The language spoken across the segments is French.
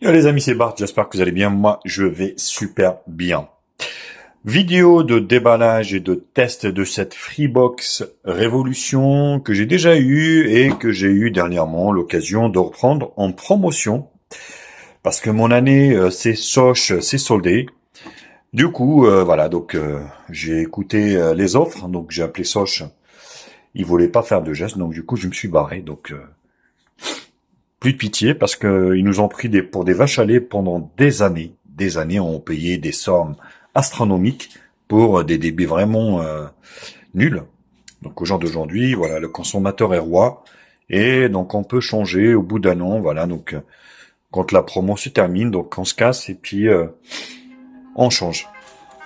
Yo les amis, c'est Bart, j'espère que vous allez bien. Moi, je vais super bien. Vidéo de déballage et de test de cette Freebox Révolution que j'ai déjà eu et que j'ai eu dernièrement l'occasion de reprendre en promotion parce que mon année c'est soldé. Du coup, voilà, donc j'ai écouté les offres, donc j'ai appelé Soch. Ils voulaient pas faire de geste, donc du coup je me suis barré. Donc plus de pitié parce que ils nous ont pris pour des vaches à lait pendant des années. Des années, on payé des sommes astronomiques pour des débits vraiment nuls. Donc au jour d'aujourd'hui, voilà, le consommateur est roi et donc on peut changer au bout d'un an, voilà. Donc quand la promo se termine, donc on se casse et puis on change.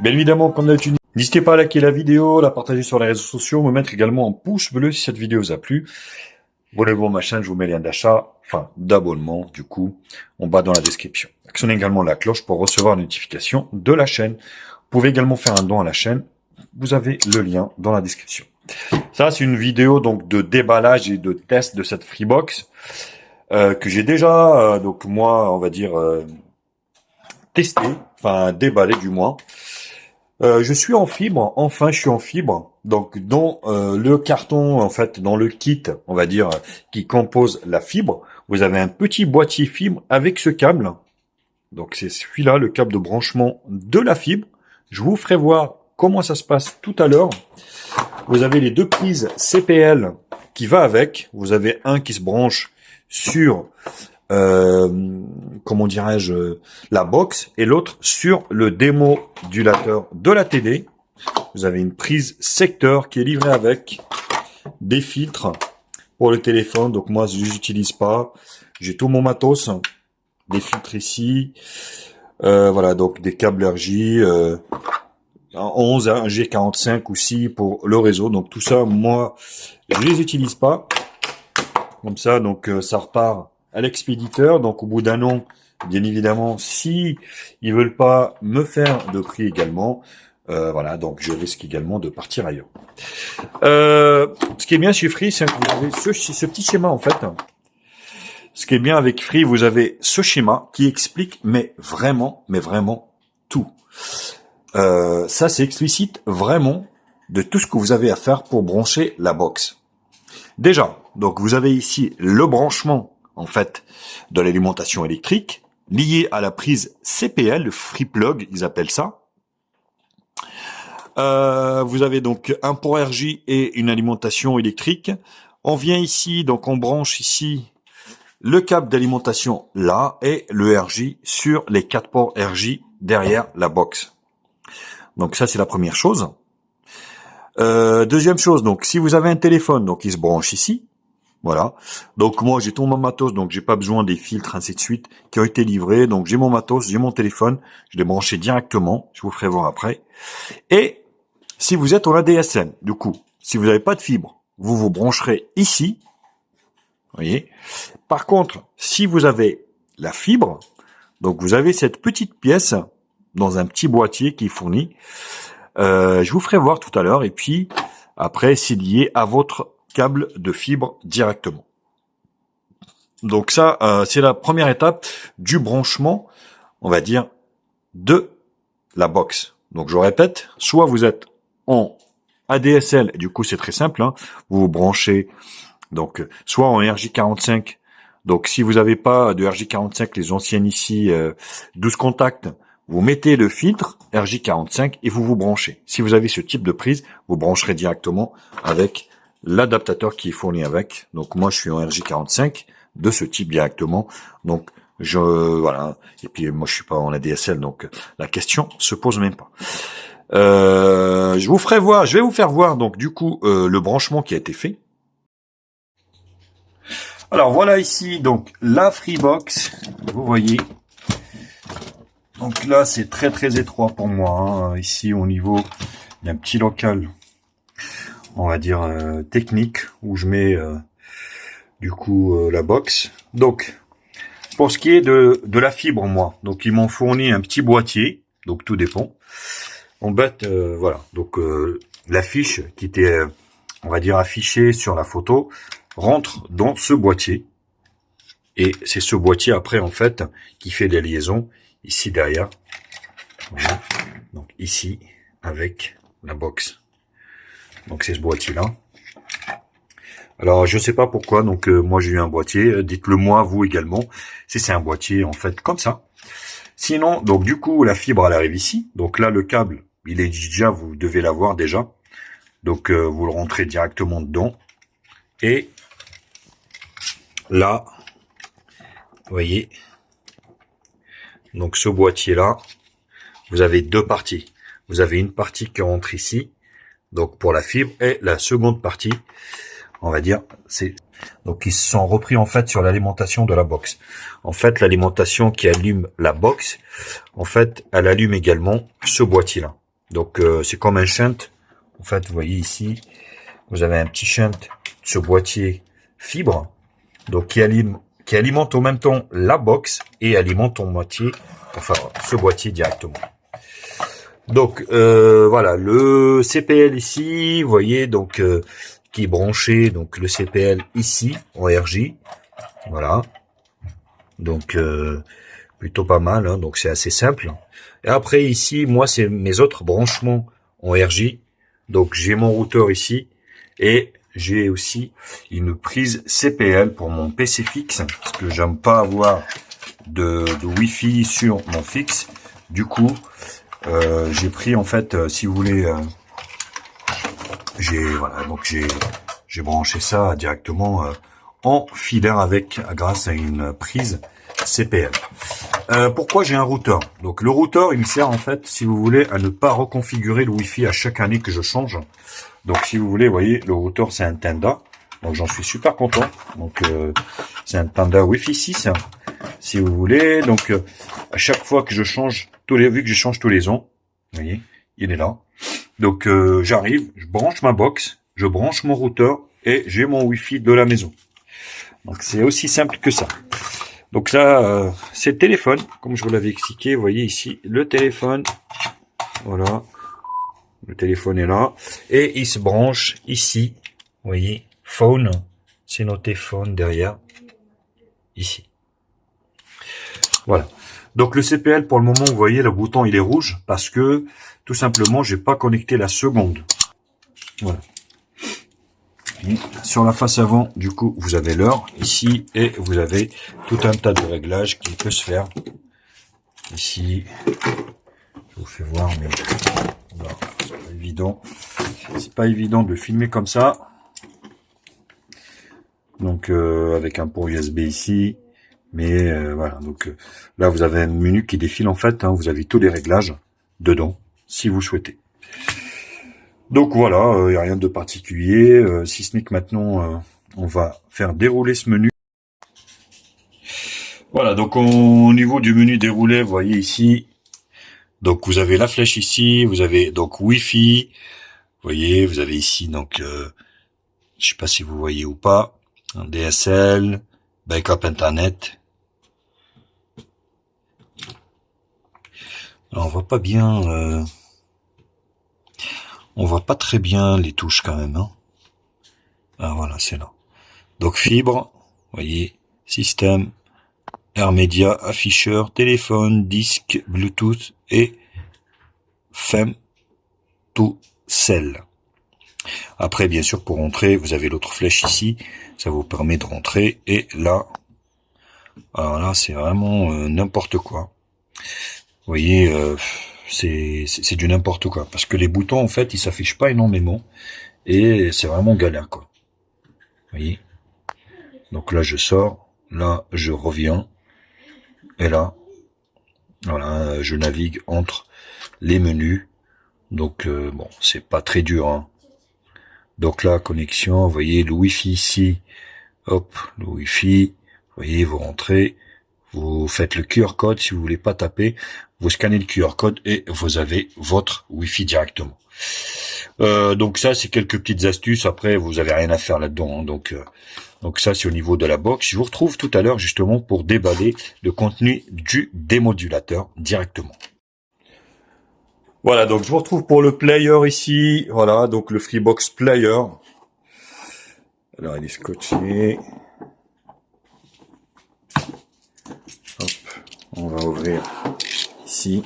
Bien évidemment, comme d'habitude, n'hésitez pas à liker la vidéo, la partager sur les réseaux sociaux, me mettre également un pouce bleu si cette vidéo vous a plu. Abonnez-vous à ma chaîne, je vous mets le lien d'achat, enfin d'abonnement du coup, en bas dans la description. Actionnez également la cloche pour recevoir une notification de la chaîne. Vous pouvez également faire un don à la chaîne, vous avez le lien dans la description. Ça c'est une vidéo donc de déballage et de test de cette Freebox que j'ai déjà, donc moi on va dire testé, enfin déballé du moins. Je suis en fibre, enfin je suis en fibre. Donc dans le carton, en fait, dans le kit, on va dire, qui compose la fibre, vous avez un petit boîtier fibre avec ce câble. Donc c'est celui-là, le câble de branchement de la fibre. Je vous ferai voir comment ça se passe tout à l'heure. Vous avez les deux prises CPL qui va avec. Vous avez un qui se branche sur comment dirais-je, la box et l'autre sur le démodulateur de la télé. Vous avez une prise secteur qui est livrée avec des filtres pour le téléphone. Donc moi, je les utilise pas. J'ai tout mon matos, des filtres ici. Voilà, donc des câbles RJ, un 11, un G45 aussi pour le réseau. Donc tout ça, moi, je les utilise pas. Comme ça, donc ça repart à l'expéditeur. Donc au bout d'un an, bien évidemment, si ils veulent pas me faire de prix également, voilà, donc je risque également de partir ailleurs. Ce qui est bien chez Free, c'est que vous avez ce petit schéma en fait. Ce qui est bien avec Free, vous avez ce schéma qui explique, mais vraiment tout. Ça, c'est explicite vraiment de tout ce que vous avez à faire pour brancher la box. Déjà, donc vous avez ici le branchement en fait de l'alimentation électrique lié à la prise CPL, le free plug, ils appellent ça. Vous avez donc un port RJ et une alimentation électrique. On vient ici, donc on branche ici le câble d'alimentation là et le RJ sur les 4 ports RJ derrière la box. Donc ça c'est la première chose. Deuxième chose, donc si vous avez un téléphone, donc il se branche ici. Voilà. Donc moi j'ai tout mon matos, donc j'ai pas besoin des filtres ainsi de suite qui ont été livrés. Donc j'ai mon matos, j'ai mon téléphone, je l'ai branché directement. Je vous ferai voir après. Et si vous êtes en ADSL, du coup, si vous n'avez pas de fibre, vous vous brancherez ici. Vous voyez. Par contre, si vous avez la fibre, donc vous avez cette petite pièce dans un petit boîtier qui est fourni. Je vous ferai voir tout à l'heure. Et puis après, c'est lié à votre câble de fibre directement. Donc ça, c'est la première étape du branchement, on va dire, de la box. Donc je répète, soit vous êtes en ADSL, et du coup c'est très simple, hein, vous vous branchez, donc soit en RJ45, donc si vous n'avez pas de RJ45, les anciennes ici, 12 contacts, vous mettez le filtre RJ45 et vous vous branchez. Si vous avez ce type de prise, vous brancherez directement avec l'adaptateur qui est fourni avec. Donc moi je suis en RJ45 de ce type directement. Donc voilà. Et puis moi je suis pas en ADSL, donc la question se pose même pas. Je vais vous faire voir donc du coup le branchement qui a été fait. Alors voilà ici donc la Freebox, vous voyez. Donc là c'est très étroit pour moi. Hein. Ici au niveau d'un petit local, on va dire technique où je mets du coup la box. Donc pour ce qui est de la fibre, moi, donc ils m'ont fourni un petit boîtier, donc tout dépend. En bête, voilà, donc la fiche qui était, on va dire, affichée sur la photo rentre dans ce boîtier. Et c'est ce boîtier après, en fait, qui fait des liaisons ici derrière. Voilà. Donc ici, avec la box. Donc c'est ce boîtier-là. Alors je sais pas pourquoi, donc moi j'ai eu un boîtier. Dites-le moi, vous également, si c'est un boîtier en fait comme ça. Sinon, donc du coup, la fibre, elle arrive ici. Donc là, le câble, il est déjà, vous devez l'avoir déjà. Donc vous le rentrez directement dedans. Et là, vous voyez, donc ce boîtier-là, vous avez deux parties. Vous avez une partie qui rentre ici, donc pour la fibre, et la seconde partie, on va dire, c'est donc ils se sont repris en fait sur l'alimentation de la box. En fait, l'alimentation qui allume la box, en fait, elle allume également ce boîtier-là. Donc c'est comme un shunt. En fait, vous voyez ici, vous avez un petit shunt, ce boîtier fibre, donc qui alimente en même temps la box et alimente en moitié, enfin ce boîtier directement. Donc voilà, le CPL ici, vous voyez, donc qui est branché, donc le CPL ici en RJ, voilà. Donc plutôt pas mal, hein, donc c'est assez simple. Et après ici, moi c'est mes autres branchements en RJ. Donc j'ai mon routeur ici et j'ai aussi une prise CPL pour mon PC fixe parce que j'aime pas avoir de Wi-Fi sur mon fixe. Du coup, j'ai pris en fait, si vous voulez, j'ai branché ça directement en filaire avec grâce à une prise CPL. Pourquoi j'ai un routeur? Donc le routeur, il me sert en fait, si vous voulez, à ne pas reconfigurer le Wi-Fi à chaque année que je change. Donc si vous voulez, vous voyez, le routeur c'est un Tenda. Donc j'en suis super content. Donc c'est un Tenda Wi-Fi 6, si vous voulez. Donc à chaque fois que je change vu que je change tous les ans, vous voyez, il est là. Donc j'arrive, je branche ma box, je branche mon routeur et j'ai mon Wi-Fi de la maison. Donc c'est aussi simple que ça. Donc là, c'est le téléphone, comme je vous l'avais expliqué. Vous voyez ici le téléphone. Voilà. Le téléphone est là. Et il se branche ici. Vous voyez, phone. C'est noté phone derrière. Ici. Voilà. Donc le CPL, pour le moment, vous voyez, le bouton, il est rouge. Parce que, tout simplement, j'ai pas connecté la seconde. Voilà. Et sur la face avant, du coup, vous avez l'heure ici et vous avez tout un tas de réglages qui peut se faire. Ici, je vous fais voir, mais voilà, c'est pas évident. C'est pas évident de filmer comme ça. Donc avec un port USB ici, mais voilà. Donc là, vous avez un menu qui défile en fait. Hein, vous avez tous les réglages dedans, si vous souhaitez. Donc voilà, il n'y a rien de particulier, si ce n'est que maintenant, on va faire dérouler ce menu. Voilà, donc au niveau du menu déroulé, vous voyez ici, donc vous avez la flèche ici, vous avez donc Wi-Fi, vous voyez, vous avez ici donc, je sais pas si vous voyez ou pas, un DSL, backup internet. Alors on voit pas bien, on voit pas très bien les touches quand même, hein. Ah voilà, c'est là. Donc fibre, vous voyez, système, AirMedia, afficheur, téléphone, disque, Bluetooth et FEM to Cell. Après, bien sûr, pour rentrer, vous avez l'autre flèche ici, ça vous permet de rentrer. Et là, alors là, c'est vraiment n'importe quoi. Vous voyez, c'est du n'importe quoi. Parce que les boutons, en fait, ils s'affichent pas énormément. Et c'est vraiment galère, quoi. Vous voyez. Donc là, je sors. Là, je reviens. Et là, voilà, je navigue entre les menus. Donc, bon, c'est pas très dur, hein. Donc là, connexion, vous voyez, le Wi-Fi ici. Hop, le Wi-Fi. Vous voyez, vous rentrez. Vous faites le QR code. Si vous voulez pas taper, vous scannez le QR code et vous avez votre Wi-Fi directement. Donc ça, c'est quelques petites astuces. Après, vous avez rien à faire là-dedans, hein. Donc ça, c'est au niveau de la box. Je vous retrouve tout à l'heure justement pour déballer le contenu du démodulateur directement. Voilà, donc je vous retrouve pour le player ici. Voilà, donc le Freebox Player. Alors, il est scotché. ouvrir ici.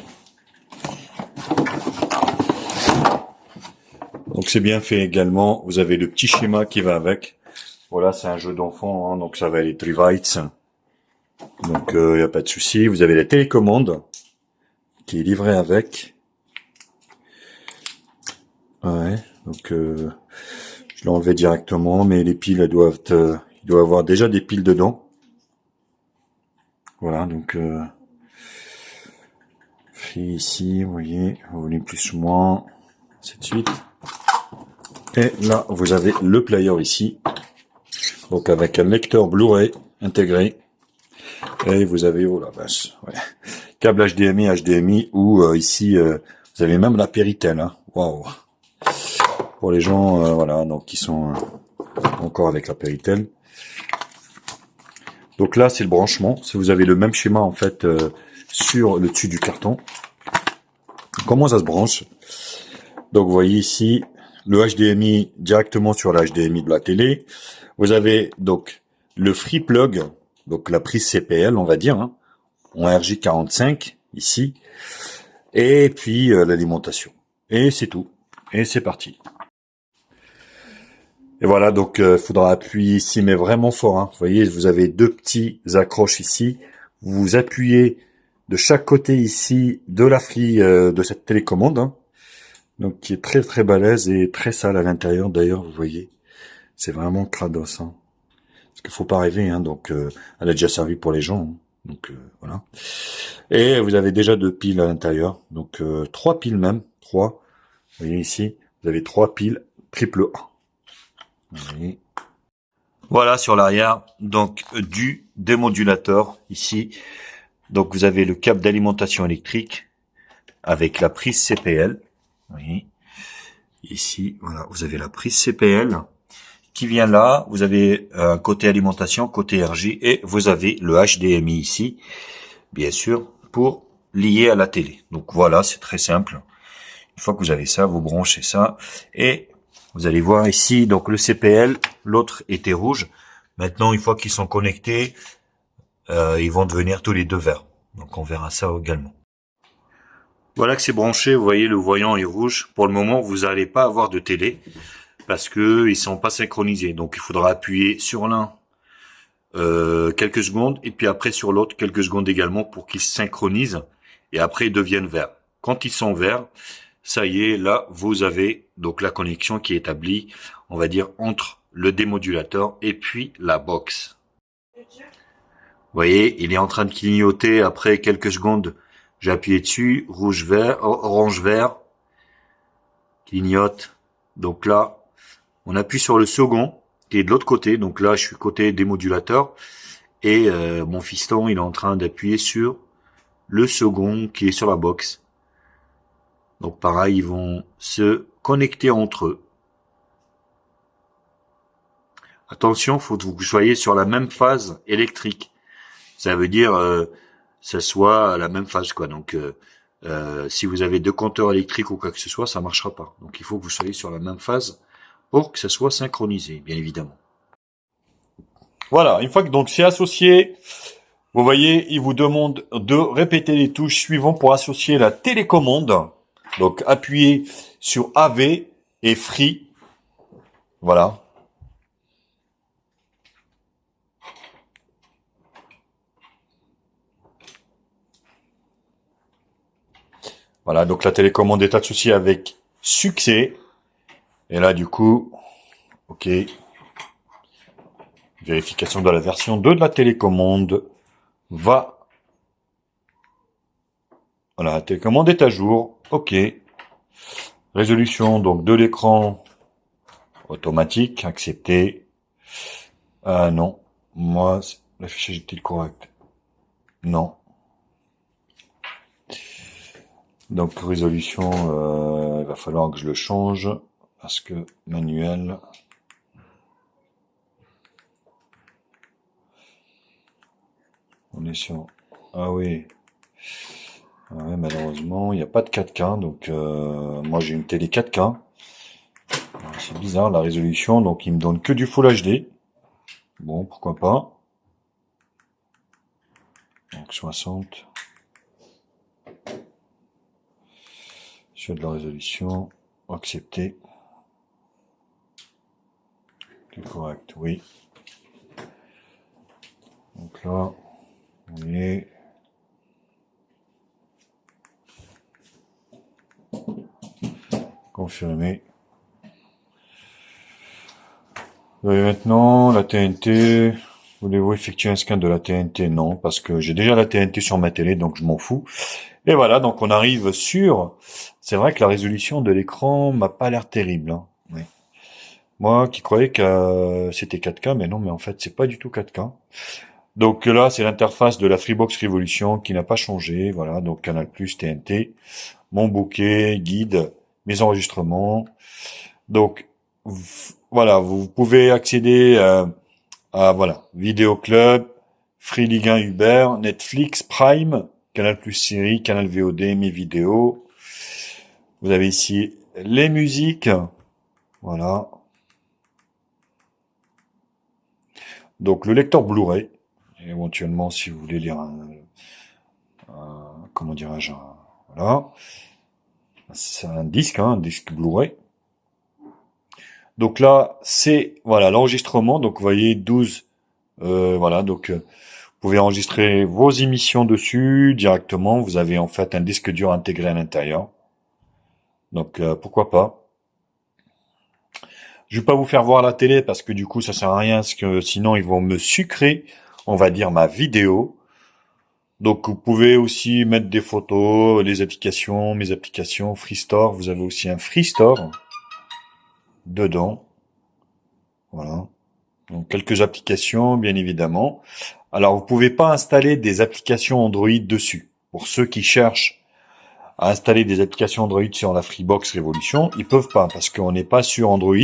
Donc c'est bien fait également. Vous avez le petit schéma qui va avec. Voilà, c'est un jeu d'enfant, hein, donc ça va aller très vite. Donc il n'y a pas de souci. Vous avez la télécommande qui est livrée avec. Ouais, donc je l'ai enlevé directement, mais les piles elles doivent il doit avoir déjà des piles dedans. Voilà, donc ici, vous voyez, volume plus ou moins, ainsi de suite. Et là, vous avez le player ici, donc avec un lecteur Blu-ray intégré. Et vous avez, oh la vache, ouais, câble HDMI, ou ici, vous avez même la Péritel, hein. Waouh. Pour les gens, voilà, donc qui sont encore avec la Péritel. Donc là, c'est le branchement. Si vous avez le même schéma en fait sur le dessus du carton. Comment ça se branche? Donc vous voyez ici le HDMI directement sur la HDMI de la télé. Vous avez donc le free plug, donc la prise CPL, on va dire, hein, en RJ45 ici, et puis l'alimentation. Et c'est tout. Et c'est parti. Et voilà, donc faudra appuyer ici, mais vraiment fort. Hein. Vous voyez, vous avez deux petits accroches ici. Vous appuyez de chaque côté ici de la free de cette télécommande, hein. Donc qui est très très balèze et très sale à l'intérieur. D'ailleurs, vous voyez, c'est vraiment crados. Hein. Parce qu'il faut pas rêver. Hein. Donc, elle a déjà servi pour les gens. Hein. Donc voilà. Et vous avez déjà deux piles à l'intérieur. Donc trois piles même, trois. Vous voyez ici, vous avez trois piles triple A. Oui. Voilà sur l'arrière, donc du démodulateur ici. Donc vous avez le câble d'alimentation électrique avec la prise CPL. Oui. Ici, voilà, vous avez la prise CPL qui vient là. Vous avez côté alimentation, côté RJ, et vous avez le HDMI ici, bien sûr, pour lier à la télé. Donc voilà, c'est très simple. Une fois que vous avez ça, vous branchez ça et vous allez voir ici, donc le CPL, l'autre était rouge. Maintenant, une fois qu'ils sont connectés, ils vont devenir tous les deux verts. Donc on verra ça également. Voilà que c'est branché, vous voyez le voyant est rouge. Pour le moment, vous n'allez pas avoir de télé parce que ils sont pas synchronisés. Donc il faudra appuyer sur l'un quelques secondes et puis après sur l'autre quelques secondes également pour qu'ils se synchronisent et après ils deviennent verts. Quand ils sont verts, ça y est, là, vous avez donc la connexion qui est établie, on va dire, entre le démodulateur et puis la box. Vous voyez, il est en train de clignoter après quelques secondes. J'ai appuyé dessus, rouge, vert, orange, vert, clignote. Donc là, on appuie sur le second, qui est de l'autre côté. Donc là, je suis côté démodulateur. Et mon fiston, il est en train d'appuyer sur le second qui est sur la box. Donc pareil, ils vont se connecter entre eux. Attention, faut que vous soyez sur la même phase électrique. Ça veut dire ça soit à la même phase, quoi. Donc si vous avez deux compteurs électriques ou quoi que ce soit, ça marchera pas. Donc il faut que vous soyez sur la même phase pour que ça soit synchronisé, bien évidemment. Voilà, une fois que donc c'est associé, vous voyez, il vous demande de répéter les touches suivantes pour associer la télécommande. Donc, appuyez sur AV et Free. Voilà. Voilà, donc la télécommande est associée avec succès. Et là, du coup, OK. Vérification de la version 2 de la télécommande va. Voilà, la télécommande est à jour. OK. Résolution donc de l'écran automatique, accepté. Ah non, moi, l'affichage est-il correct? Non. Donc résolution, il va falloir que je le change parce que manuel. On est sur. Ah oui. Ouais, malheureusement, il n'y a pas de 4K, donc moi j'ai une télé 4K. C'est bizarre la résolution, donc il me donne que du Full HD. Bon, pourquoi pas. Donc 60. Choix de la résolution. Accepter. C'est correct, oui. Donc là, on est. Confirmer. Vous avez maintenant la TNT. Voulez-vous effectuer un scan de la TNT? Non, parce que j'ai déjà la TNT sur ma télé, donc je m'en fous. Et voilà, donc on arrive sur... C'est vrai que la résolution de l'écran m'a pas l'air terrible. Hein. Oui. Moi qui croyais que c'était 4K, mais non, mais en fait c'est pas du tout 4K. Donc là, c'est l'interface de la Freebox Révolution qui n'a pas changé. Voilà, donc Canal+, TNT, mon bouquet, guide, mes enregistrements. Donc voilà, vous pouvez accéder à voilà, Vidéo Club, Free Ligue 1 Uber, Netflix, Prime, Canal+ série, Canal VOD, mes vidéos. Vous avez ici les musiques. Voilà. Donc le lecteur Blu-ray. Éventuellement, si vous voulez lire comment dirais-je, voilà. C'est un disque Blu-ray. Donc là, c'est, voilà, l'enregistrement. Donc vous voyez 12, voilà, donc vous pouvez enregistrer vos émissions dessus directement. Vous avez en fait un disque dur intégré à l'intérieur. Donc pourquoi pas. Je vais pas vous faire voir la télé parce que du coup ça sert à rien, parce que sinon ils vont me sucrer, on va dire, ma vidéo. Donc vous pouvez aussi mettre des photos, les applications, mes applications, Freestore. Vous avez aussi un Freestore dedans. Voilà. Donc quelques applications, bien évidemment. Alors vous pouvez pas installer des applications Android dessus. Pour ceux qui cherchent à installer des applications Android sur la Freebox Révolution, ils peuvent pas parce qu'on n'est pas sur Android.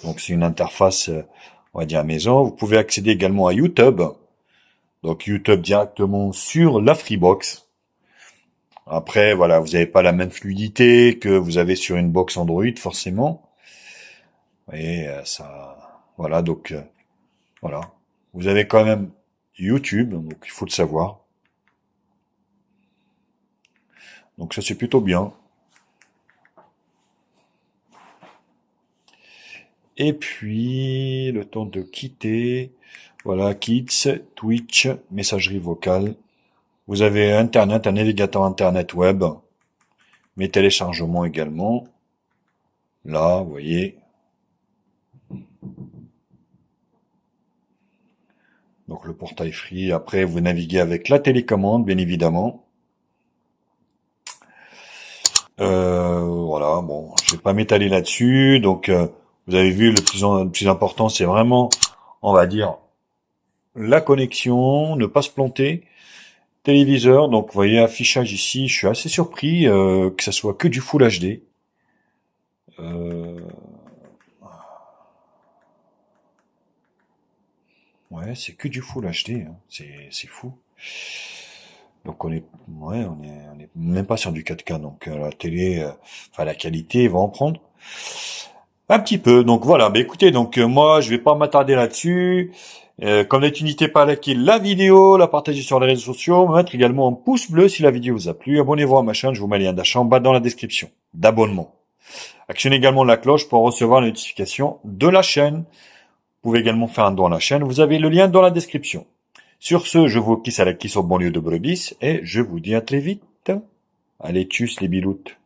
Donc c'est une interface, on va dire, maison. Vous pouvez accéder également à YouTube. Donc YouTube directement sur la Freebox. Après, voilà, vous n'avez pas la même fluidité que vous avez sur une box Android, forcément. Et ça, voilà, donc voilà. Vous avez quand même YouTube, donc il faut le savoir. Donc ça c'est plutôt bien. Et puis le temps de quitter. Voilà, Kids, Twitch, messagerie vocale. Vous avez Internet, un navigateur Internet web. Mes téléchargements également. Là, vous voyez. Donc le portail free. Après, vous naviguez avec la télécommande, bien évidemment. Voilà, bon, je vais pas m'étaler là-dessus. Donc, vous avez vu, le plus important, c'est vraiment, on va dire, la connexion, ne pas se planter. Téléviseur, donc vous voyez affichage ici, je suis assez surpris que ça soit que du Full HD. Ouais, c'est que du Full HD, hein. C'est fou. Donc on est même pas sur du 4K, donc la télé, enfin la qualité va en prendre un petit peu. Donc voilà, bah écoutez, donc moi je vais pas m'attarder là-dessus. Comme d'habitude, n'hésitez pas à liker la vidéo, la partager sur les réseaux sociaux, mettre également un pouce bleu si la vidéo vous a plu. Abonnez-vous à ma chaîne, je vous mets le lien d'achat en bas dans la description d'abonnement. Actionnez également la cloche pour recevoir les notifications de la chaîne. Vous pouvez également faire un don à la chaîne, vous avez le lien dans la description. Sur ce, je vous kiss à la kiss au banlieue de Brebis et je vous dis à très vite. Allez, tchuss les biloutes.